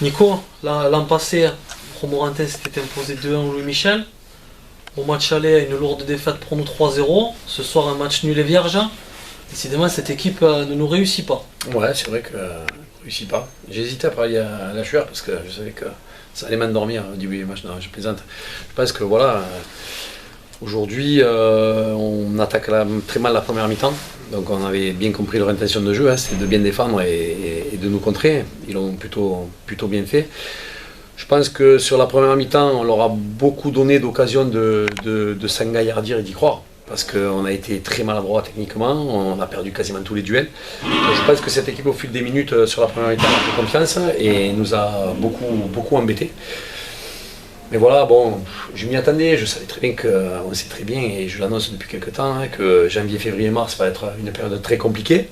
Nico, l'an passé, Romorantin s'était imposé 2-1 au Louis Michel. Au match aller, une lourde défaite pour nous 3-0. Ce soir, un match nul et vierge. Décidément, cette équipe ne nous réussit pas. Ouais, c'est vrai que ne réussit pas. J'hésitais à parler à la chueur parce que je savais que ça allait m'endormir au début du match. Non, je plaisante. Je pense que voilà, aujourd'hui, on attaque très mal la première mi-temps. Donc on avait bien compris leur intention de jeu, hein, c'était de bien défendre et de nous contrer. Ils l'ont plutôt bien fait. Je pense que sur la première mi-temps, on leur a beaucoup donné d'occasion de s'engaillardir et d'y croire. Parce qu'on a été très maladroit techniquement, on a perdu quasiment tous les duels. Donc je pense que cette équipe, au fil des minutes sur la première mi-temps, a pris confiance et nous a beaucoup embêtés. Mais voilà, bon, je m'y attendais, je savais très bien on sait très bien, et je l'annonce depuis quelques temps, hein, que janvier, février, mars va être une période très compliquée.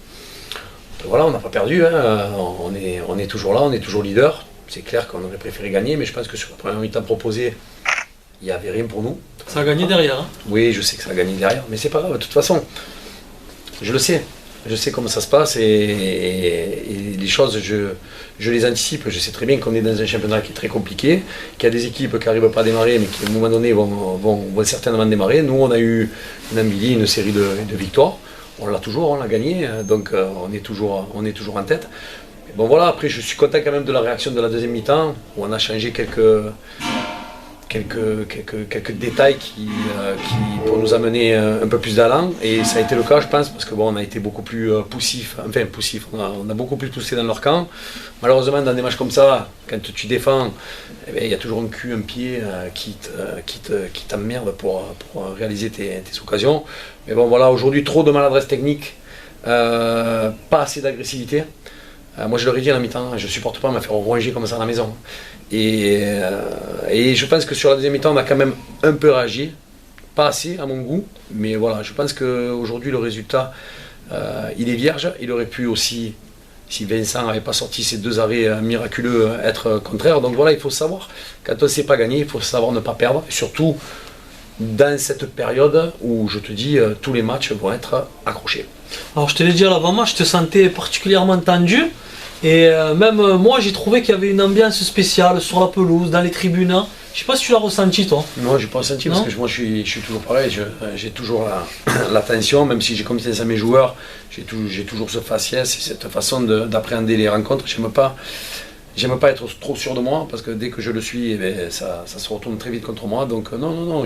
Voilà, on n'a pas perdu, hein, on est toujours là, on est toujours leader. C'est clair qu'on aurait préféré gagner, mais je pense que sur la première mi-temps proposée, il n'y avait rien pour nous. Ça a gagné derrière. Hein. Oui, je sais que ça a gagné derrière, mais c'est pas grave, de toute façon, je le sais. Je sais comment ça se passe et les choses, je les anticipe. Je sais très bien qu'on est dans un championnat qui est très compliqué, qu'il y a des équipes qui n'arrivent pas à démarrer, mais qui à un moment donné vont certainement démarrer. Nous, on a eu une série de victoires. On l'a toujours, on l'a gagné, donc on est toujours en tête. Mais bon voilà, après je suis content quand même de la réaction de la deuxième mi-temps, où on a changé quelques détails qui pour nous amener un peu plus d'allant, et ça a été le cas je pense parce que bon, on a été beaucoup plus poussif, on a beaucoup plus poussé dans leur camp. Malheureusement dans des matchs comme ça, quand tu défends, eh bien, il y a toujours un cul, un pied qui t'emmerde pour réaliser tes occasions. Mais bon voilà, aujourd'hui trop de maladresse technique, pas assez d'agressivité. Moi je leur ai dit à la mi-temps, je ne supporte pas me faire ronger comme ça à la maison. Et je pense que sur la deuxième mi-temps, on a quand même un peu réagi, pas assez à mon goût, mais voilà, je pense qu'aujourd'hui le résultat, il est vierge. Il aurait pu aussi, si Vincent n'avait pas sorti ses 2 arrêts miraculeux, être contraire. Donc voilà, il faut savoir, quand on ne sait pas gagner, il faut savoir ne pas perdre, et surtout dans cette période où je te dis, tous les matchs vont être accrochés. Alors je te l'ai dit à l'avant-match, je te sentais particulièrement tendu. Et même moi j'ai trouvé qu'il y avait une ambiance spéciale sur la pelouse, dans les tribunes. Je sais pas si tu l'as ressenti toi. Non, j'ai pas ressenti parce que moi je suis toujours pareil, j'ai toujours la tension, même si j'ai confiance à mes joueurs, j'ai toujours ce faciès et cette façon d'appréhender les rencontres. J'aime pas être trop sûr de moi parce que dès que je le suis, eh bien, ça se retourne très vite contre moi. Donc non,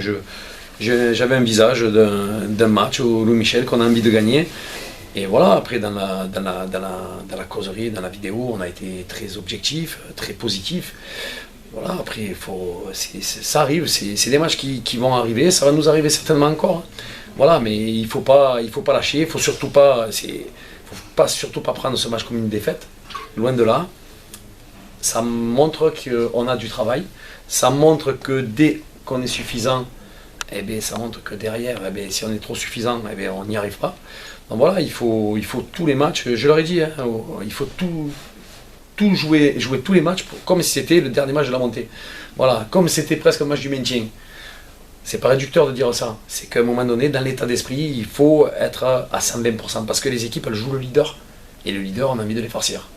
j'avais un visage d'un match au Louis Michel qu'on a envie de gagner. Et voilà, après dans la causerie, dans la vidéo, on a été très objectif, très positif. Voilà, après ça arrive, c'est des matchs qui vont arriver, ça va nous arriver certainement encore. Voilà, mais il faut pas lâcher, il faut surtout pas prendre ce match comme une défaite. Loin de là. Ça montre qu'on a du travail, ça montre que dès qu'on est suffisant, eh bien, ça montre que derrière, eh bien, si on est trop suffisant, eh bien, on n'y arrive pas. Donc voilà, il faut tous les matchs, je leur ai dit, hein, il faut tout jouer tous les matchs comme si c'était le dernier match de la montée. Voilà, comme c'était presque un match du maintien. C'est pas réducteur de dire ça, c'est qu'à un moment donné, dans l'état d'esprit, il faut être à 120% parce que les équipes, elles jouent le leader, et le leader, on a envie de les farcir.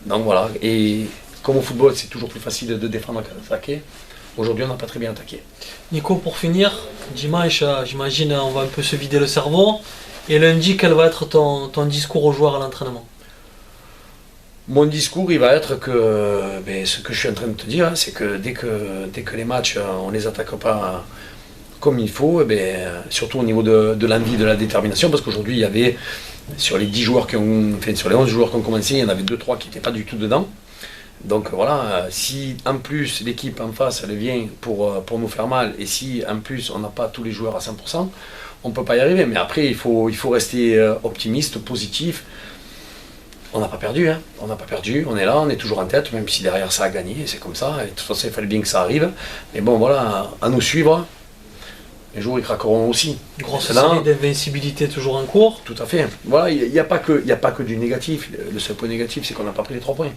Donc voilà, et comme au football, c'est toujours plus facile de défendre qu'à attaquer. Aujourd'hui, on n'a pas très bien attaqué. Nico, pour finir, dimanche, j'imagine, on va un peu se vider le cerveau. Et lundi, quel va être ton discours aux joueurs à l'entraînement? Mon discours, il va être que ce que je suis en train de te dire, c'est que dès que les matchs, on ne les attaque pas comme il faut, surtout au niveau de l'envie, de la détermination, parce qu'aujourd'hui, il y avait, sur les 10 joueurs sur les 11 joueurs qui ont commencé, il y en avait 2-3 qui n'étaient pas du tout dedans. Donc voilà, si en plus l'équipe en face elle vient pour nous faire mal, et si en plus on n'a pas tous les joueurs à 100%, on ne peut pas y arriver. Mais après il faut rester optimiste, positif. On n'a pas perdu, hein. On n'a pas perdu, on est là, on est toujours en tête, même si derrière ça a gagné, c'est comme ça, et de toute façon il fallait bien que ça arrive. Mais bon voilà, à nous suivre, les jours ils craqueront aussi. Grosse série d'invincibilité toujours en cours. Tout à fait. Voilà, il n'y a pas que du négatif. Le seul point négatif, c'est qu'on n'a pas pris les 3 points.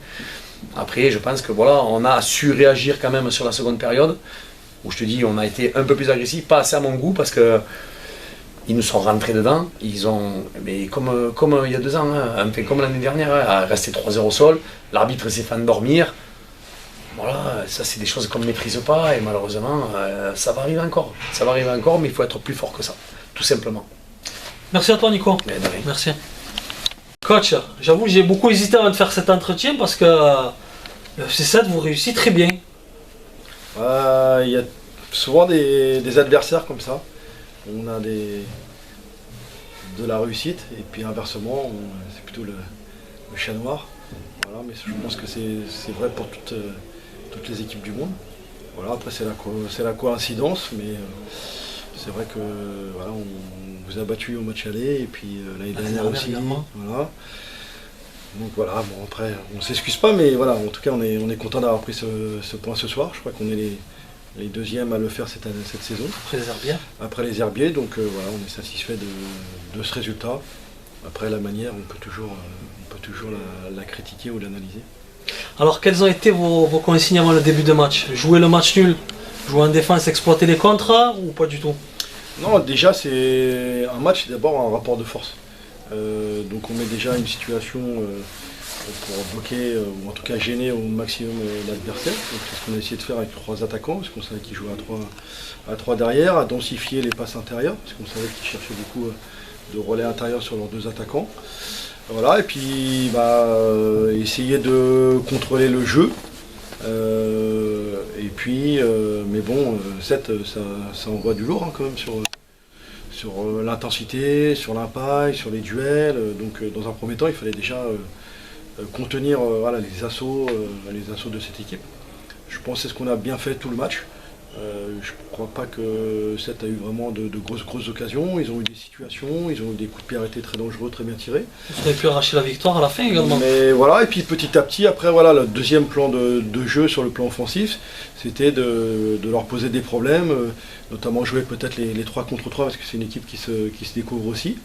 Après, je pense que voilà, on a su réagir quand même sur la seconde période, où je te dis, on a été un peu plus agressif, pas assez à mon goût, parce que ils nous sont rentrés dedans. Ils ont, mais comme il y a 2 ans, hein, enfin, comme l'année dernière, hein, à rester 3-0 au sol. L'arbitre s'est fait endormir. Voilà, ça c'est des choses qu'on ne maîtrise pas et malheureusement ça va arriver encore. Ça va arriver encore, mais il faut être plus fort que ça, tout simplement. Merci à toi, Nico. Mais de rien. Merci. Coach, j'avoue, j'ai beaucoup hésité avant de faire cet entretien parce que le FC7 vous réussit très bien. Il y a souvent des adversaires comme ça. On a de la réussite et puis inversement, c'est plutôt le chat noir. Voilà, mais je pense que c'est vrai pour toutes les équipes du monde. Voilà, après c'est la coïncidence, mais c'est vrai que voilà, on vous a battu au match aller et puis l'année dernière aussi. Voilà. Donc voilà, bon après on ne s'excuse pas, mais voilà, en tout cas on est content d'avoir pris ce point ce soir. Je crois qu'on est les deuxièmes à le faire cette saison. Après les Herbiers. Après les Herbiers, donc voilà, on est satisfait de ce résultat. Après la manière, on peut toujours la critiquer ou l'analyser. Alors quelles ont été vos consignes avant le début de match? Jouer le match nul, jouer en défense, exploiter les contres ou pas du tout? Non, déjà c'est un match, c'est d'abord un rapport de force. Donc on met déjà une situation pour bloquer ou en tout cas gêner au maximum l'adversaire. C'est ce qu'on a essayé de faire avec 3 attaquants, parce qu'on savait qu'ils jouaient à 3 derrière, à densifier les passes intérieures, parce qu'on savait qu'ils cherchaient beaucoup de relais intérieurs sur leurs 2 attaquants. Voilà, et puis essayer de contrôler le jeu. Et puis, mais bon, 7, ça envoie du lourd hein, quand même sur l'intensité, sur l'impact, sur les duels. Donc dans un premier temps, il fallait déjà contenir voilà, les assauts de cette équipe. Je pense que c'est ce qu'on a bien fait tout le match. Je ne crois pas que 7 a eu vraiment de grosses occasions. Ils ont eu des situations, ils ont eu des coups de pied arrêtés très dangereux, très bien tirés. Vous avez pu arracher la victoire à la fin également. Mais voilà, et puis petit à petit, après voilà, le deuxième plan de jeu sur le plan offensif, c'était de leur poser des problèmes, notamment jouer peut-être les 3 contre 3 parce que c'est une équipe qui se découvre aussi.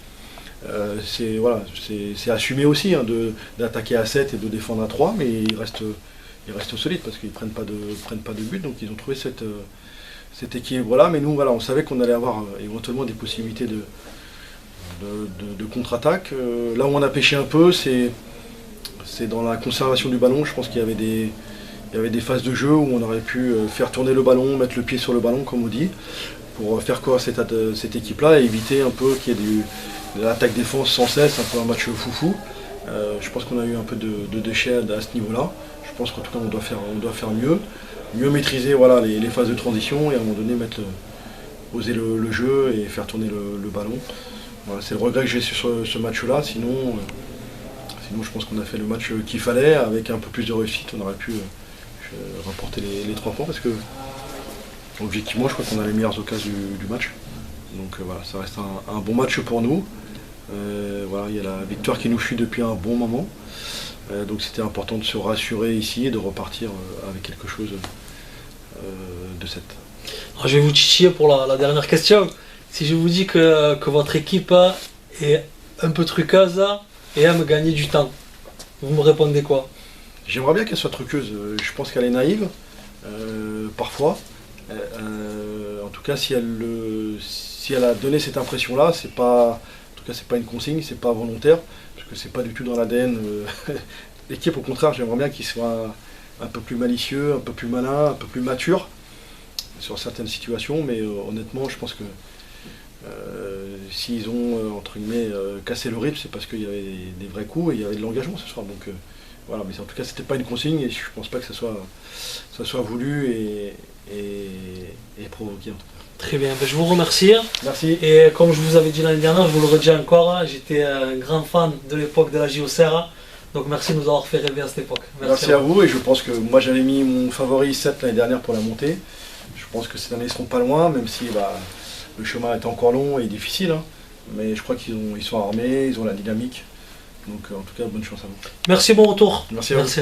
C'est assumé aussi hein, d'attaquer à 7 et de défendre à 3, mais ils restent solides parce qu'ils ne prennent pas de but, donc ils ont trouvé cet équilibre-là. Mais nous, voilà, on savait qu'on allait avoir éventuellement des possibilités de contre-attaque. Là où on a pêché un peu, c'est dans la conservation du ballon. Je pense qu'il y avait des phases de jeu où on aurait pu faire tourner le ballon, mettre le pied sur le ballon, comme on dit, pour faire courir cette équipe-là et éviter un peu qu'il y ait de l'attaque-défense sans cesse, un peu un match foufou. Je pense qu'on a eu un peu de déchets à ce niveau-là. Je pense qu'en tout cas on doit faire mieux maîtriser voilà, les phases de transition et à un moment donné oser le jeu et faire tourner le ballon. Voilà, c'est le regret que j'ai sur ce match-là, sinon je pense qu'on a fait le match qu'il fallait, avec un peu plus de réussite, on aurait pu remporter les 3 points parce que objectivement je crois qu'on a les meilleures occasions du match. Donc voilà, ça reste un bon match pour nous. Voilà, il y a la victoire qui nous suit depuis un bon moment. Donc c'était important de se rassurer ici et de repartir avec quelque chose de 7. Alors, je vais vous titiller pour la dernière question. Si je vous dis que votre équipe est un peu truqueuse et aime gagner du temps, vous me répondez quoi? J'aimerais bien qu'elle soit truqueuse. Je pense qu'elle est naïve, parfois. En tout cas, si elle a donné cette impression-là, c'est pas une consigne, c'est pas volontaire, parce que c'est pas du tout dans l'ADN. L'équipe, au contraire, j'aimerais bien qu'il soit un peu plus malicieux, un peu plus malin, un peu plus mature sur certaines situations, mais honnêtement, je pense que s'ils ont entre guillemets cassé le rythme, c'est parce qu'il y avait des vrais coups et il y avait de l'engagement ce soir. Donc voilà, mais en tout cas, c'était pas une consigne et je pense pas que ça soit voulu et provoqué. Très bien, je vous remercie. Merci. Et comme je vous avais dit l'année dernière, je vous le redis encore, j'étais un grand fan de l'époque de la JOCR. Donc merci de nous avoir fait rêver à cette époque. Merci à vous, et je pense que moi j'avais mis mon favori 7 l'année dernière pour la montée. Je pense que cette année ils seront pas loin, même si le chemin est encore long et difficile. Hein. Mais je crois qu'ils sont armés, ils ont la dynamique. Donc en tout cas, bonne chance à vous. Merci, bon retour. Merci à vous. Merci.